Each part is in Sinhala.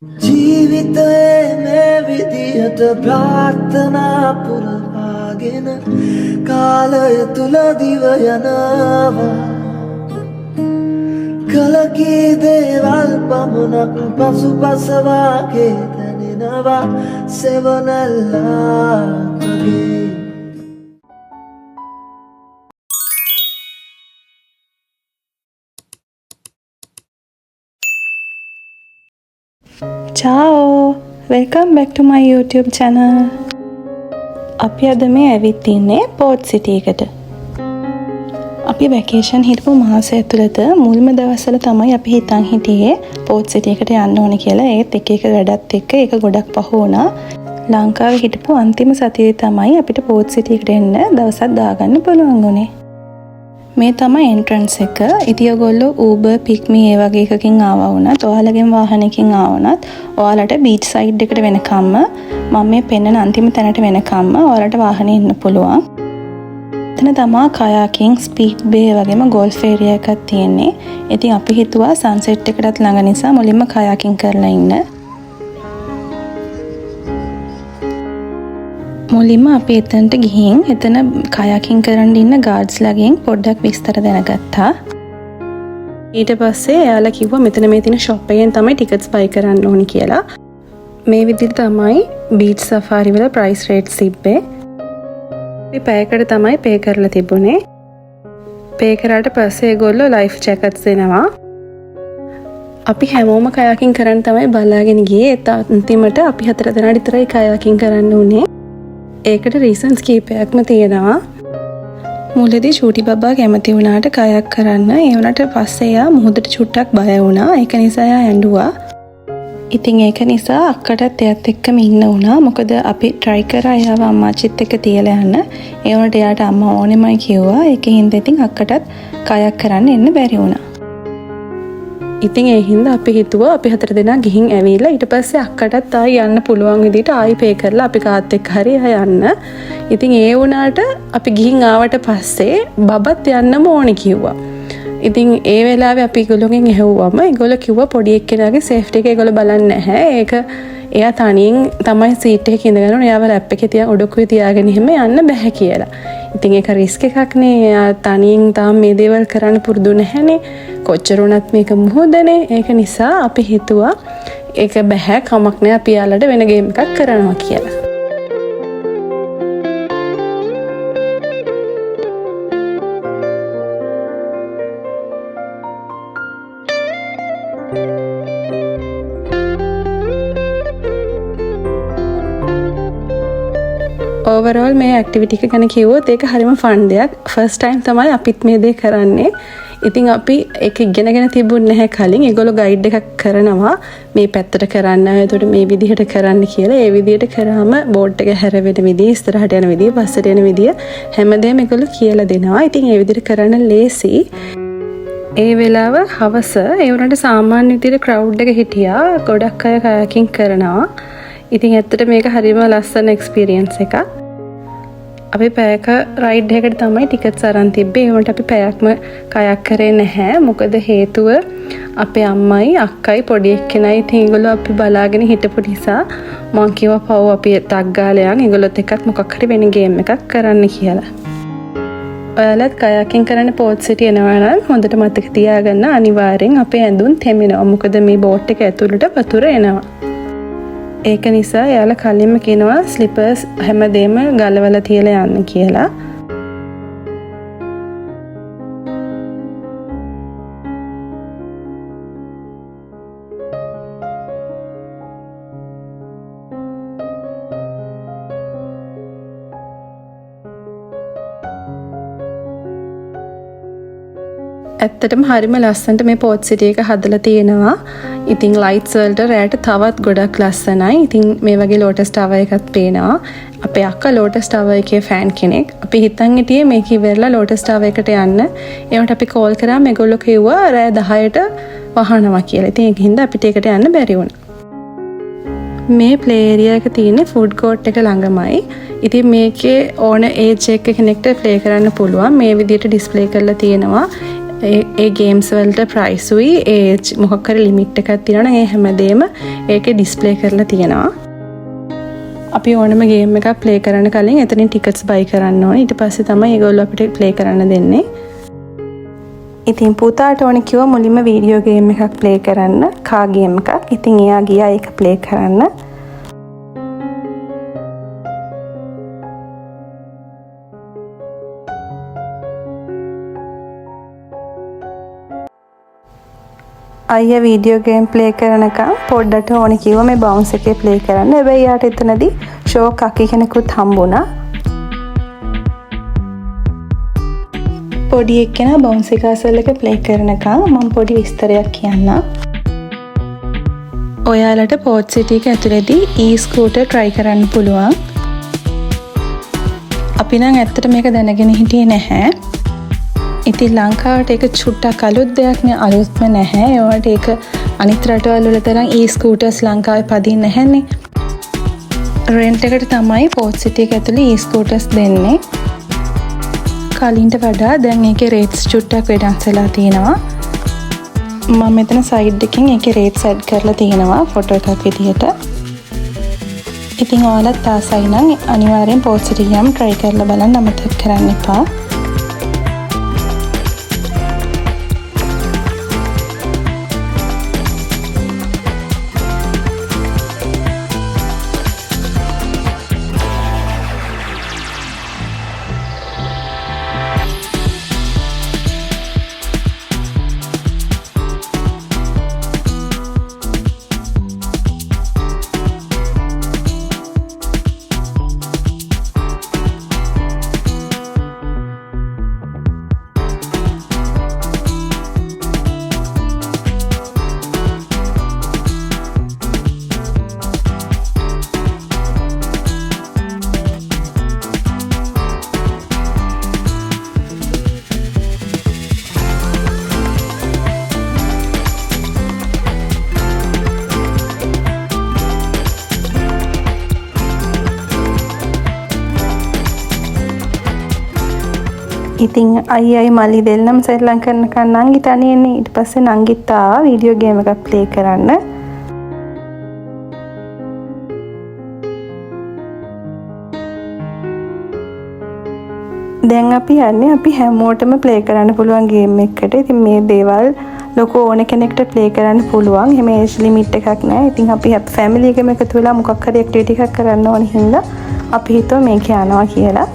ජීවිතයේ මේ විදිහට ප්‍රාර්ථනා පුරවාගෙන කාලය තුල දිව යනවා කලකී දේවල් පමණක් පසුපසවාගේ දැනෙනවා සෙවනැල්ලාගේ Ciao! Welcome back to my YouTube channel. අපි අද මේ ඇවිත් ඉන්නේ පෝට් සිටි එකට. අපි වැකේෂන් හිටපු මාසය ඇතුළත මුල්ම දවස්වල තමයි අපි හිතන් හිටියේ පෝට් සිටි එකට යන්න ඕන කියලා. ඒත් එක වැඩත් එක්ක ඒක ගොඩක් පහ වුණා. ලංකාවේ හිටපු අන්තිම සතියේ තමයි අපිට පෝට් සිටි එකට එන්න දවසක් දාගන්න පුළුවන් වුණේ. මේ තමයි එන්ට්‍රන්ස් එක. ඉතින් ඔයගොල්ලෝ Uber, Pick.me ඒ වගේ එකකින් ආවා වුණත්, ඔයාලගෙන් වාහනයකින් ආවොත් ඔයාලට බීච් සයිඩ් එකට වෙනකම්ම මම මේ පෙන්නන අන්තිම තැනට වෙනකම්ම ඔයාලට වාහනේ ඉන්න පුළුවන්. එතන තමයි කයාකින්, ස්පීඩ් බේ වගේම ගෝල්ෆ් ඒරියා එකක් තියෙන්නේ. ඉතින් අපි හිතුවා සන්සෙට් එකටත් ළඟ නිසා මුලින්ම කයාකින් කරලා ඉන්න. මුලින්ම අපි එතනට ගිහින් එතන කයාකින් කරන්න ඉන්න ගාඩ්ස්ලාගෙන් පොඩ්ඩක් විස්තර දැනගත්තා. ඊට පස්සේ එයාලා කිව්වා මෙතන මේ තියෙන ෂොප් එකෙන් තමයි ටිකට්ස් බයි කරන්න ඕනි කියලා. මේ විදිහට තමයි බීච් සෆාරි වල ප්‍රයිස් රේට්ස් තිබ්බේ. අපි පැයකට තමයි පේ කරලා තිබුණේ. පේ කරාට පස්සේ ඒගොල්ලෝ ලයිෆ් ජැකට්ස් දෙනවා. අපි හැමෝම කයාකින් කරන්න තමයි බලාගෙන ගියේ. ඒත් අන්තිමට අපි 4 දෙනා විතරයි කයාකින් කරන්න උනේ. ඒකට රීසන්ස් කීපයක්ම තියෙනවා. මුලදී චූටි බබා කැමති වුණාට කයක් කරන්න. ඒ වුණාට පස්සේ එයා මුහුදට චුට්ටක් බය වුණා. ඒක නිසා එයා ඇඬුවා. ඉතින් ඒක නිසා අක්කටත් එයත් එක්කම ඉන්න වුණා. මොකද අපි try කරා එයාව අම්මාචිත් එක්ක තියලා යන්න. ඒ වුණාට එයාට අම්මා ඕනෙමයි කිව්වා. ඒකෙන් හින්දා ඉතින් අක්කටත් කයක් කරන්න එන්න බැරි වුණා. ඉතින් ඒ හින්දා අපි හිතුවා අපි 4 දෙනා ගිහින් ඇවිල්ලා ඊට පස්සේ අක්කටත් ආයි යන්න පුළුවන් විදිහට ආයි පේ කරලා අපි කාත් එක්ක හරි යන්න. ඉතින් ඒ වුණාට අපි ගිහින් ආවට පස්සේ බබත් යන්නම ඕනේ කිව්වා. ඉතින් ඒ වෙලාවේ අපි ඒගොල්ලෝගෙන් ඇහුවම ඒගොල්ලෝ කිව්වා පොඩි එක්කෙනාගේ සේෆ්ටි එක ඒගොල්ලෝ බලන්නේ නැහැ. ඒක එයා තනියෙන් තමයි සීට් එකේ ඉඳගෙන එයාව ලැප් එකේ තියා ඔඩොක්කුවේ තියාගෙන එහෙම යන්න බෑ කියලා. ඉතින් ඒක රිස්ක් එකක් නේ. එයා තනියෙන් තාම මේ දේවල් කරන්න පුරුදු නැහැනේ. කොච්චර වුණත් මේක මුහුදනේ. ඒක නිසා අපි හිතුවා ඒක බෑ කමක් නෑ අපි යාළුවට වෙන ගේම් එකක් කරනවා කියලා. ඕවරෝල් මේ ඇක්ටිවිටි එක ගැන කිව්වොත් ඒක හරිම ෆන් දෙයක්. ෆස්ට් ටයිම් තමයි අපිත් මේ දේ කරන්නේ. ඉතින් අපි ඒක ඉගෙනගෙන තිබුණේ නැහැ කලින්. ඒගොල්ලෝ ගයිඩ් එකක් කරනවා මේ පැත්තට කරන්න, එතකොට මේ විදිහට කරන්න කියලා. ඒ විදිහට කරාම බෝඩ් එක හැරෙවෙන විදිහ, ඉස්සරහට යන විදිහ, පස්සට යන විදිහ හැමදේම ඒගොල්ලෝ කියලා දෙනවා. ඉතින් ඒ විදිහට කරන්න ලේසි. ඒ වෙලාව හවස ඒ වුණාට සාමාන්‍ය විදිහට ක්‍රවුඩ් එක හිටියා. ගොඩක් අය කයාකින් කරනවා. ඉතින් ඇත්තට මේක හරිම ලස්සන එක්ස්පීරියන්ස් එකක්. අපි පැයක රයිඩ් එකකට තමයි ටිකට්ස් අරන් තිබ්බේ. ඒ වුණාට අපි පැයක්ම කයක් කරේ නැහැ. මොකද හේතුව අපේ අම්මයි අක්කයි පොඩි එක්කෙනයි ඉතින් ඒගොල්ලෝ අපි බලාගෙන හිටපු නිසා මං කිව්වා පව් අපි ටක් ගාලා යන් ඒගොල්ලොත් එක්කත් මොකක් හරි වෙන ගේම් එකක් කරන්න කියලා. ඔයාලත් කයාකින් කරන්න පෝට් සිටි එනවා නම් හොඳට මතක තියාගන්න අනිවාර්යෙන් අපේ ඇඳුම් තෙමෙනවා. මොකද මේ බෝට් එක ඇතුළට වතුර එනවා. ඒක නිසා එයාලා කලින්ම කියනවා ස්ලිපර්ස් හැමදේම ගලවලා තියලා යන්න කියලා. ඇත්තටම හරිම ලස්සනට මේ පෝට් සිටි එක හදලා තියෙනවා. ඉතින් ලයිට්ස් වලට රැට තවත් ගොඩක් ලස්සනයි. ඉතින් මේ වගේ ලෝටස් ටවර් එකක් පේනවා. අපේ අක්කා ලෝටස් ටවර් එකේ ෆෑන් කෙනෙක්. අපි හිතන් හිටියේ මේක ඉවරලා ලෝටස් ටවර් එකට යන්න. ඒවට අපි කෝල් කරාම ඒගොල්ලෝ කිව්වා රෑ 10ට වහනවා කියලා. ඉතින් ඒක හින්දා අපිට ඒකට යන්න බැරි වුණා. මේ ප්ලේ ඒරියා එක තියෙන්නේ ෆුඩ් කෝට් එක ළඟමයි. ඉතින් මේකේ ඕන ඒජ් එක කෙනෙක්ට ප්ලේ කරන්න පුළුවන්. මේ විදිහට ඩිස්ප්ලේ කරලා තියෙනවා. ඒ ගේම්ස් වලට ප්‍රයිස්ුයි ඒ මොකක් හරි ලිමිට් එකක් තියෙනවා නම් ඒ හැමදේම ඒකේ ඩිස්ප්ලේ කරලා තියෙනවා. අපි ඕනම ගේම් එකක් ප්ලේ කරන්න කලින් එතනින් ටිකට්ස් බයි කරන්න ඕනේ. ඊට පස්සේ තමයි ඒගොල්ලෝ අපිට ප්ලේ කරන්න දෙන්නේ. ඉතින් පුතාට ඕනේ කිව්වා මුලින්ම වීඩියෝ ගේම් එකක් ප්ලේ කරන්න, කා ගේම් එකක්. ඉතින් එයා ගියා ඒක ප්ලේ කරන්න. අයියා වීඩියෝ ගේම් ප්ලේ කරනකම් පොඩ්ඩට ඕනේ කිව්වා මේ බවුන්ස් එකේ ප්ලේ කරන්න. හැබැයි යාට එතනදී ෂෝක් අකි කෙනෙකුත් හම්බුණා. පොඩි එක්කෙනා බවුන්ස් කාසල් එක ප්ලේ කරනකම් මම පොඩි විස්තරයක් කියන්නම්. ඔයාලට පෝට් සිටි එක ඇතුලේදී e-scooter try කරන්න පුළුවන්. අපි නම් ඇත්තට මේක දැනගෙන හිටියේ නැහැ. ඉතින් ලංකාවට ඒක චුට්ටක් අලුත් දෙයක් නේ, අලුත්ම නැහැ. ඒවට ඒක අනිත් රටවල් වල තරම් e-scooters ලංකාවේ පදින්නේ නැහැනේ. රෙන්ට් එකට තමයි පෝට් සිටි එක ඇතුලේ e-scooters දෙන්නේ. කලින්ට වඩා දැන් ඒකේ රේට්ස් චුට්ටක් වෙනස් වෙලා තියෙනවා. මම මෙතන සයිඩ් එකකින් ඒකේ රේට්ස් ඇඩ් කරලා තියෙනවා ෆොටෝ එකක් විදියට. ඉතින් ඔයාලත් ආසයි නම් අනිවාර්යෙන් පෝට් සිටි ගියාම try කරලා බලන්න අමතක කරන්න එපා. ඉතින් අයියයි මල්ලි දෙන්නම ශ්‍රී ලංකන් නංගි තනියනේ. ඊට පස්සේ නංගිත් ආවා වීඩියෝ ගේම් එකක් ප්ලේ කරන්න. දැන් අපි යන්නේ අපි හැමෝටම ප්ලේ කරන්න පුළුවන් ගේම් එකකට. ඉතින් මේ දේවල් ලොකෝ ඕන කෙනෙක්ට ප්ලේ කරන්න පුළුවන්. එහෙම ඒජ් ලිමිට් එකක් නැහැ. ඉතින් අපි ෆැමිලි එකම එකතු වෙලා මොකක් හරි ඇක්ටිවිටි එකක් කරන්න ඕන හින්දා අපි හිතුවා මේක යනවා කියලා.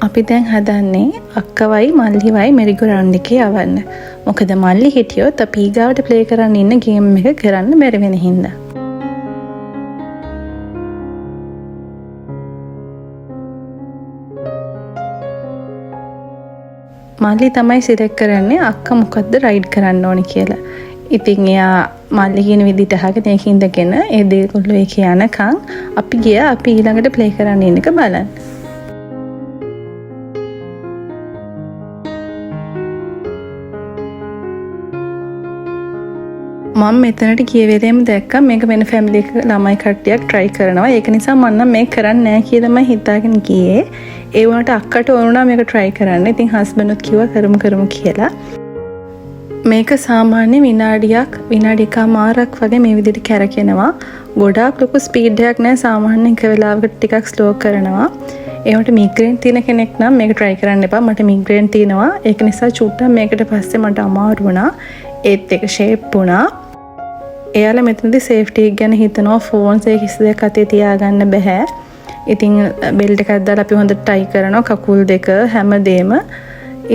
අපි දැන් හදන්නේ අක්කවයි මල්ලිවයි මෙරිගෝ රවුන්ඩ් එකේ යවන්න. මොකද මල්ලි හිටියොත් අපි ඊගාවට ප්ලේ කරන්න ඉන්න ගේම් එක කරන්න බැරි වෙන හින්දා. මල්ලි තමයි සිලෙක්ට් කරන්නේ අක්කා මොකද්ද රයිඩ් කරන්න ඕනි කියලා. ඉතින් එයා මල්ලි කියන විදිහට අහගෙන ඒක ඉඳගෙන ඒ දෙකොල්ලෝ ඒක යනකම් අපි ගියා අපි ඊළඟට ප්ලේ කරන්න ඉන්න එක බලන්න. මම මෙතනට ගිය වෙලේම දැක්කා මේක වෙන ෆැමිලි එක ළමයි කට්ටියක් try කරනවා. ඒක නිසා මම නම් මේක කරන්නේ නැහැ කියලා තමයි හිතාගෙන ගියේ. ඒ වුණාට අක්කට ඕනුණා මේක try කරන්න. ඉතින් හස්බන්ඩ්ත් කිව්වා කරමු කියලා. මේක සාමාන්‍ය විනාඩි එකමාරක් වගේ මේ විදිහට කැරකෙනවා. ගොඩාක් ලොකු ස්පීඩ් එකක් නැහැ. සාමාන්‍යයෙන් එක වෙලාවකට ටිකක් ස්ලෝ කරනවා. ඒකට මිග්‍රේන් තියෙන කෙනෙක් නම් මේක try කරන්න එපා. මට මිග්‍රේන් තියෙනවා. ඒක නිසා චුට්ටක් මේකට පස්සේ මට අමාරු වුණා. ඒත් එක ෂේප් වුණා. එයාලා මෙතනදී සේෆ්ටි එක ගැන හිතනවා. ෆෝන්ස් එක කිසි දෙයක් අතේ තියාගන්න බෑ. ඉතින් බෙල්ට් එකක් දාලා අපි හොඳට ටයි කරනවා කකුල් දෙක හැමදේම.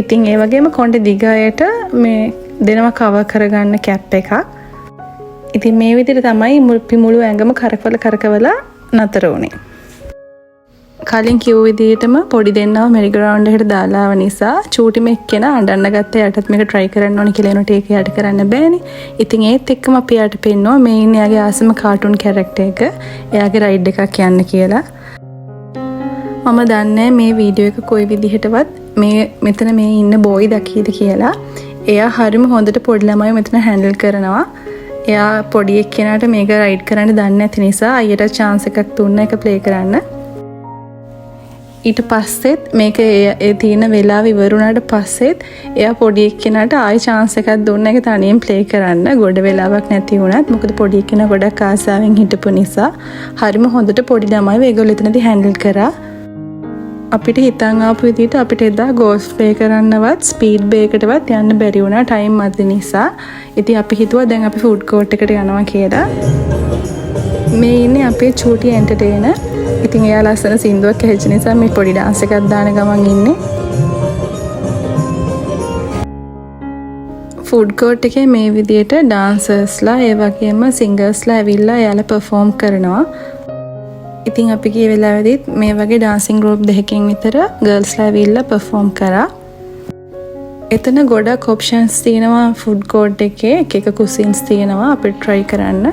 ඉතින් ඒ වගේම කොණ්ඩේ දිගයට මේ දෙනවා කවර් කරගන්න කැප් එකක්. ඉතින් මේ විදිහට තමයි මුළු ඇඟම කරකවලා නතර වුණේ. කලින් කිව්ව විදිහටම පොඩි දෙන්නව මෙරි ග්‍රවුන්ඩ් එකට දාලා ආව නිසා චූටිම එක්කෙනා අඬන්න ගත්තා. යටත් මේක try කරන්න ඕනේ කියලා එනකොට ඒක යට කරන්න බෑනේ. ඉතින් ඒත් එක්කම අපි යට පෙන්නවා මේ ඉන්නේ යාගේ ආසම කාටුන් කැරක්ටර් එක. එයාගේ රයිඩ් එකක් යන්න කියලා. මම දන්නේ මේ වීඩියෝ එක කොයි විදිහටවත් මෙතන මේ ඉන්න බෝයි දකීද කියලා. එයා හරිම හොඳට පොඩි ළමයි මෙතන හැන්ඩල් කරනවා. එයා පොඩි එක්කෙනාට මේක රයිඩ් කරන්න දන්නේ නැති නිසා අයියට chance එකක් දුන්න එක ප්ලේ කරන්න. ඊට පස්සෙත් මේක ඒ තියෙන වෙලාව ඉවරුණාට පස්සෙත් එයා පොඩි එක්කෙනාට ආයෙ chance එකක් දුන්න එක තනියෙන් ප්ලේ කරන්න. ගොඩ වෙලාවක් නැති වුණත් මොකද පොඩි එක්කෙනා ගොඩක් ආසාවෙන් හිටපු නිසා හරිම හොඳට පොඩි ළමයි ඒගොල්ලෝ එතනදී හැන්ඩල් කරා. අපිට හිතන් ආපු විදිහට අපිට එදා ගෝල්ෆ් ප්ලේ කරන්නවත් ස්පීඩ් බේකටවත් යන්න බැරි වුණා ටයිම් මැද නිසා. ඉතින් අපි හිතුවා දැන් අපි ෆුඩ් කෝට් එකට යනවා කියලා. මේ ඉන්නේ අපේ චූටි එන්ටර්ටේනර්. ඉතින් එයා ලස්සන සින්දුවක් ඇහිච්ච නිසා මේ පොඩි ඩාන්ස් එකක් දාන ගමන් ඉන්නේ. ෆුඩ් කෝට් එකේ මේ විදිහට ඩාන්සර්ස්ලා ඒ වගේම සිංගර්ස්ලා ඇවිල්ලා එයාලා පර්ෆෝම් කරනවා. ඉතින් අපි ගිය වෙලාවෙදිත් මේ වගේ ඩාන්සින් ගෲප් දෙකකින් විතර ගර්ල්ස්ලා ඇවිල්ලා පර්ෆෝම් කරා. එතන ගොඩක් ඔප්ෂන්ස් තියෙනවා ෆුඩ් කෝට් එකේ. එක කුසින්ස් තියෙනවා අපිට try කරන්න.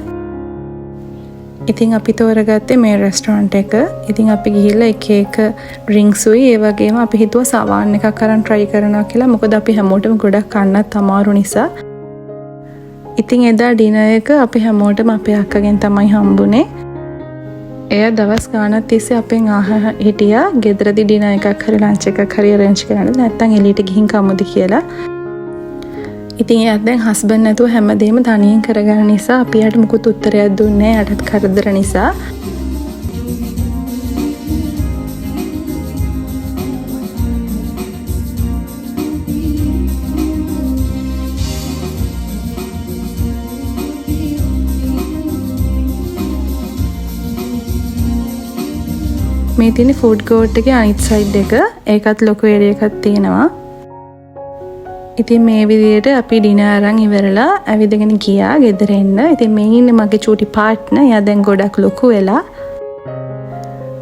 ඉතින් අපි තෝරගත්තේ මේ රෙස්ටොරන්ට් එක. ඉතින් අපි ගිහිල්ලා එක ඩ්‍රින්ක්ස් උයි ඒ වගේම අපි හිතුවා සවාන් එකක් අරන් try කරනවා කියලා. මොකද අපි හැමෝටම ගොඩක් කන්නත් අමාරු නිසා. ඉතින් එදා ඩිනර් එක අපි හැමෝටම අපේ අක්කගෙන් තමයි හම්බුනේ. එයා දවස් ගානක් තිස්සේ අපෙන් හිටියා ගෙදරදී ඩිනර් එකක් හරි ලන්ච් එකක් හරි arrange කරන්න. නැත්තම් එළියට ගිහින් කමුද කියලා. ඉතින් එයාත් දැන් හස්බන්ඩ් නැතුව හැමදේම තනියෙන් කරගන්න නිසා අපි යාට මුකුත් උත්තරයක් දුන්නේ නැහැ. යටත් කරදර නිසා. මේ තියෙන ෆුඩ් කෝට් එකේ අනිත් සයිඩ් එක. ඒකත් ලොකු ඒරියා එකක් තියෙනවා. ඉතින් මේ විදිහට අපි ඩිනර් අරන් ඉවරලා ඇවිදගෙන ගියා ගෙදර එන්න. ඉතින් මේ ඉන්නේ මගේ චූටි පාර්ට්නර්. එයා දැන් ගොඩක් ලොකු වෙලා.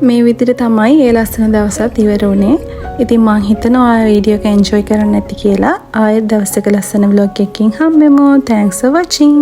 මේ විදිහට තමයි ඒ ලස්සන දවසත් ඉවර වුණේ. ඉතින් මම හිතනවා ආ වීඩියෝ එක එන්ජොයි කරන්න ඇති කියලා. ආයෙත් දවසක ලස්සන vlog එකකින් හම්බෙමු. Thanks for watching.